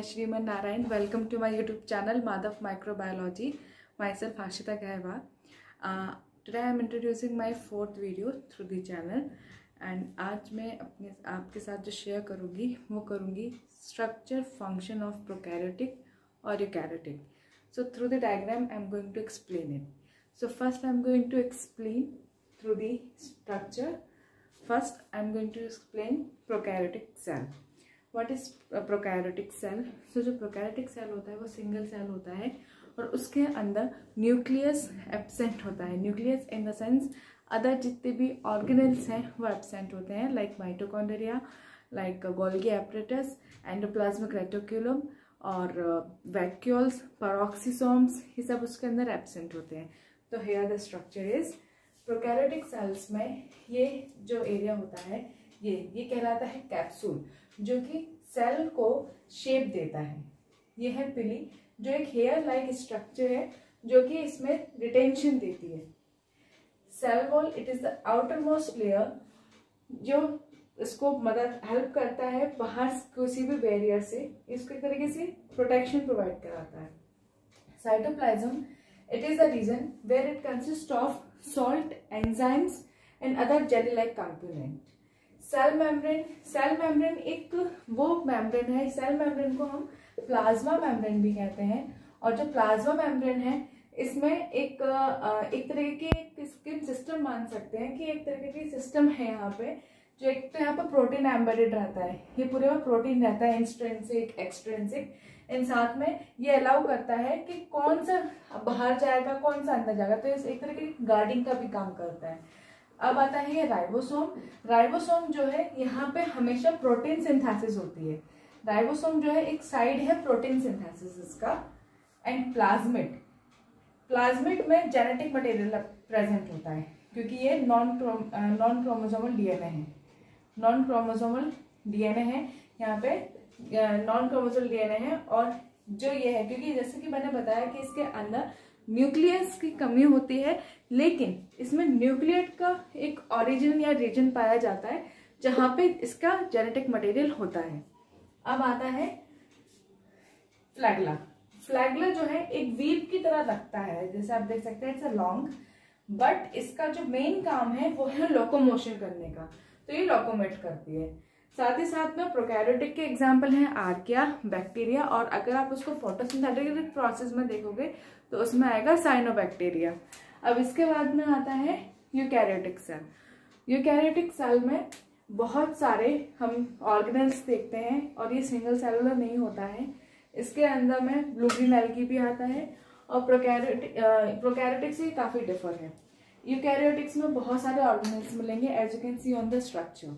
Jai Shriman Narayan. Welcome to my YouTube channel Madhav Microbiology. Myself Ashita Gahwa. Today I am introducing my fourth video through the channel and आज मैं अपने आपके साथ जो share करूँगी वो करूँगी structure function of prokaryotic or eukaryotic. So through the diagram I am going to explain it. So first I am going to explain through the structure. First I am going to explain prokaryotic cell. What is prokaryotic cell? So जो prokaryotic cell होता है वो single cell होता है और उसके अंदर nucleus absent होता है. Nucleus in the sense other जितने भी ऑर्गेनेल्स हैं वो एब्सेंट होते हैं, like mitochondria, like Golgi apparatus, endoplasmic reticulum और वैक्यूल्स, पेरोक्सिसोम्स, ये सब उसके अंदर एब्सेंट होते हैं. तो here the structure is prokaryotic cells में ये जो एरिया होता है ये कहलाता है कैप्सूल, जो कि सेल को शेप देता है. ये है पिली, जो एक हेयर लाइक स्ट्रक्चर है जो कि इसमें रिटेंशन देती है. Cell wall, it is the outermost layer जो इसको मदद हेल्प करता है बाहर किसी भी बैरियर से, इसको एक तरीके से प्रोटेक्शन प्रोवाइड कराता है. Cytoplasm, it is the region where it consist of salt, enzymes and other jelly like component. Cell membrane एक वो मेम्ब्रेन है, सेल मेम्ब्रेन को हम प्लाज्मा मेम्ब्रेन भी कहते हैं. और जो प्लाज्मा मेम्ब्रेन है इसमें एक तरीके के स्किन सिस्टम मान सकते हैं कि एक तरीके की सिस्टम है यहाँ पे, जो एक तो यहाँ पे प्रोटीन एम्बेडेड रहता है. ये पूरे में प्रोटीन रहता है, इंस्ट्रिंसिक, एक्सट्रिंसिक. इन साथ में ये अलाउ करता है कि कौन सा बाहर जाएगा, कौन सा अंदर जाएगा. तो एक तरीके की गार्डिंग का भी काम करता है. अब आता है ये राइबोसोम. राइबोसोम जो है यहाँ पे हमेशा प्रोटीन सिंथेसिस होती है. राइबोसोम जो है एक साइड है प्रोटीन सिंथेसिस का. एंड प्लाज्मिड में जेनेटिक मटेरियल प्रेजेंट होता है, क्योंकि ये नॉन क्रोमोसोमल डीएनए है. नॉन क्रोमोसोमल डीएनए है यहाँ पे, नॉन क्रोमोसोमल डीएनए है. और जो ये है, क्योंकि जैसे कि मैंने बताया कि इसके अंदर न्यूक्लियस की कमी होती है, लेकिन इसमें न्यूक्लियट का एक ओरिजिन या रीजन पाया जाता है जहाँ पे इसका जेनेटिक मटेरियल होता है. अब आता है फ्लैगला. फ्लैगला जो है एक व्हील की तरह लगता है, जैसे आप देख सकते हैं इट्स अ लॉन्ग, बट इसका जो मेन काम है वो है लोकोमोशन करने का. तो ये लोकोमेट करती है. साथ ही साथ में प्रोकैरियोटिक के एग्जाम्पल हैं आर्किया, बैक्टीरिया, और अगर आप उसको फोटोसिंथेटिक प्रोसेस में देखोगे तो उसमें आएगा साइनोबैक्टीरिया. अब इसके बाद में आता है यूकैरियोटिक सेल. यूकैरियोटिक सेल में बहुत सारे हम ऑर्गेनेल्स देखते हैं और ये सिंगल सेलुलर नहीं होता है. इसके अंदर में ब्लू ग्रीन एल्गी भी आता है और प्रोकैरियोटिक से काफी डिफर है. यूकैरियोटिक्स में बहुत सारे ऑर्गेनेल्स मिलेंगे, as you can see on the structure.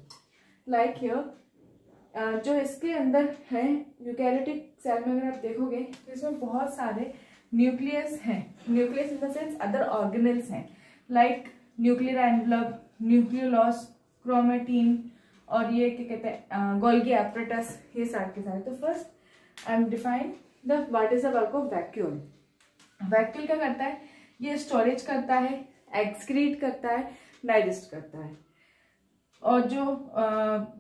Like here जो इसके अंदर है यूकैरियोटिक सेल में, अगर आप देखोगे तो इसमें बहुत सारे न्यूक्लियस हैं. Nucleus in the sense other organelles हैं, like nuclear envelope, nucleolus, chromatin, और ये क्या कहते हैं गोल्गी एपरेटस, ये सारे के सारे. तो first I am define the what is the work of vacuole. Vacuole क्या करता है? ये स्टोरेज करता है, एक्सक्रीट करता है, डाइजेस्ट करता है. और जो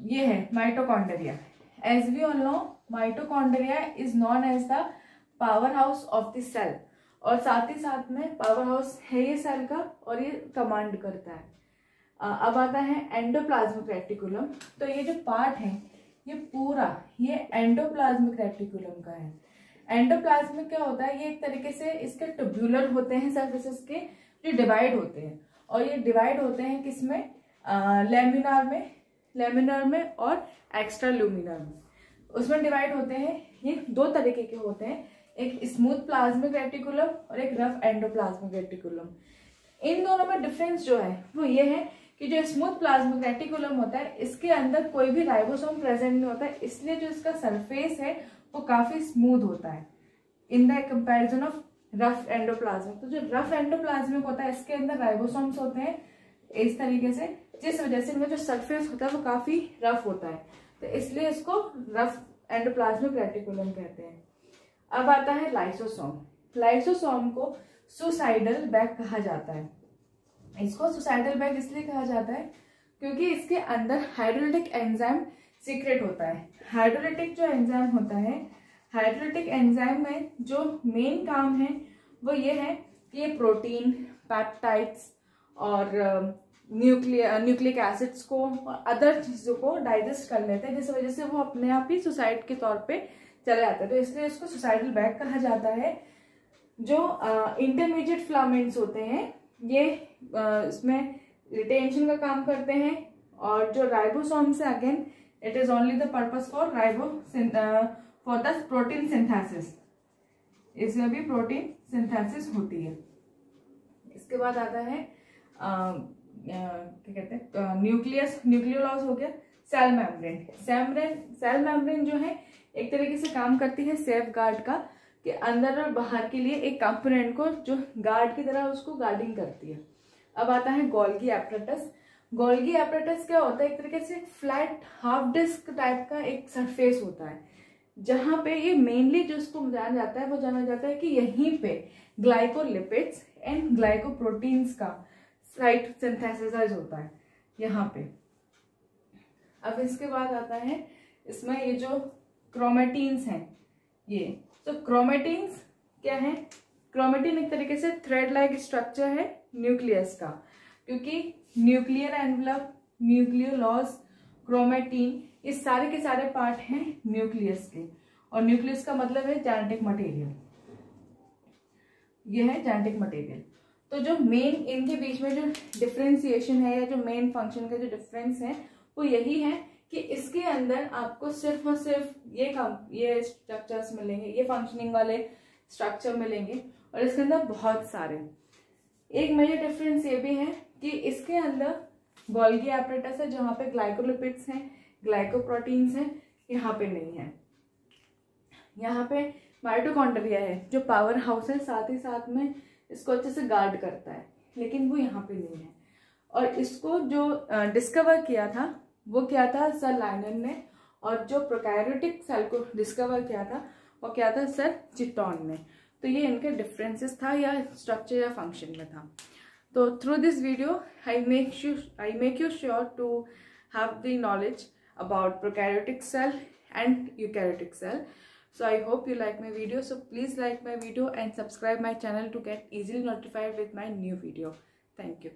ये है mitochondria, as we all know mitochondria is known as the powerhouse of the cell, और साथ ही साथ में पावर हाउस है ये सेल का और ये कमांड करता है. अब आता है एंडोप्लाज्मिक रेटिकुलम. तो ये जो पार्ट है ये पूरा ये एंडोप्लाज्मिक रेटिकुलम का है. एंडोप्लाज्मिक क्या होता है? ये एक तरीके से इसके ट्यूब्यूलर होते हैं सर्फेसेस के, जो डिवाइड होते हैं, और ये डिवाइड होते हैं किसमें? लेमिनार में और एक्स्ट्रा ल्यूमिनार में. उसमें डिवाइड होते हैं. ये दो तरीके के होते हैं, एक स्मूथ प्लाज्मिक रेटिकुलम और एक रफ एंडोप्लाज्मिक रेटिकुलम. इन दोनों में डिफरेंस जो है वो ये है कि जो स्मूथ प्लाज्मिक रेटिकुलम होता है इसके अंदर कोई भी राइबोसोम प्रेजेंट नहीं होता है, इसलिए जो इसका सरफेस है वो काफी स्मूथ होता है in the comparison of rough endoplasmic. तो जो रफ एंडोप्लाज्मिक होता है इसके अंदर राइबोसोम्स होते हैं इस तरीके से, जिस वजह से इनका जो सरफेस होता है वो काफी रफ होता है, तो इसलिए इसको रफ एंडोप्लाज्मिक रेटिकुलम कहते हैं. अब आता है लाइसोसोम. लाइसोसोम को सुसाइडल बैग कहा जाता है. इसको सुसाइडल बैग इसलिए कहा जाता है क्योंकि इसके अंदर हाइड्रोलिटिक एंजाइम सीक्रेट होता है. हाइड्रोलिटिक जो एंजाइम होता है, हाइड्रोलिटिक एंजाइम में जो मेन काम है वो ये है कि ये प्रोटीन, पेप्टाइड्स और न्यूक्लिक एसिड्स को और अदर चीज़ों को डाइजेस्ट कर लेते हैं, जिस वजह से वो अपने आप ही सुसाइड के तौर पे चले जाते हैं। तो इसलिए इसको सुसाइडल बैग कहा जाता है। जो इंटरमीडिएट फिलामेंट्स होते हैं ये इसमें रिटेंशन का काम करते हैं, और जो राइबोसोम से again it is only the purpose for the protein synthesis. इसमें भी प्रोटीन सिंथेसिस होती है। इसके बाद आता है क्या कहते हैं, न्यूक्लियोलस हो गया, सेल मेम्ब्रेन। सेल मेम्ब्रेन जो है एक तरीके से काम करती है सेफ गार्ड का, कि अंदर और बाहर के लिए एक कंपोनेंट को जो गार्ड की तरह उसको गार्डिंग करती है। अब आता है गोल्गी एपरेटस। गोल्गी एपरेटस क्या होता है, एक तरीके से फ्लैट हाफ डिस्क टाइप का एक सरफेस होता है, जहां पे ये मेनली जो इसको जाना जाता है वो जाना जाता है कि यहीं पे ग्लाइकोलिपिड्स एंड ग्लाइकोप्रोटीन्स का साइट सिंथेसिस होता है यहाँ पे। अब इसके बाद आता है इसमें ये जो क्रोमेटिन्स हैं, ये तो क्रोमेटिन्स क्या है, क्रोमेटिन एक तरीके से थ्रेड लाइक स्ट्रक्चर है न्यूक्लियस का, क्योंकि न्यूक्लियर एनवलप, न्यूक्लियोलस, क्रोमेटिन ये सारे के सारे पार्ट हैं न्यूक्लियस के। और न्यूक्लियस का मतलब है जेनेटिक मटेरियल, ये है जेनेटिक मटेरियल। तो जो मेन इनके बीच में जो डिफ्रेंसिएशन है या जो मेन फंक्शन का जो डिफरेंस है वो यही है कि इसके अंदर आपको सिर्फ और सिर्फ ये स्ट्रक्चर्स मिलेंगे, ये फंक्शनिंग वाले स्ट्रक्चर मिलेंगे, और इसके अंदर बहुत सारे। एक मेजर डिफरेंस ये भी है कि इसके अंदर गोल्गी एपरेटस है जहाँ पे ग्लाइकोलिपिड्स हैं, ग्लाइकोप्रोटीन्स हैं, यहाँ पे नहीं है। यहाँ पे माइटोकॉन्ड्रिया है जो पावर हाउस है, साथ ही साथ में इसको अच्छे से गार्ड करता है, लेकिन वो यहाँ पे नहीं है। और इसको जो डिस्कवर किया था वो क्या था, सर लाइनन ने, और जो प्रोकैरियोटिक सेल को डिस्कवर किया था वो क्या था, सर चिटॉन ने। तो ये इनके डिफरेंसेस था या स्ट्रक्चर या फंक्शन में था। तो through this video I make you sure to have the knowledge about prokaryotic cell and eukaryotic cell. So I hope you like my video. So please like my video and subscribe my channel to get easily notified with my new video. Thank you.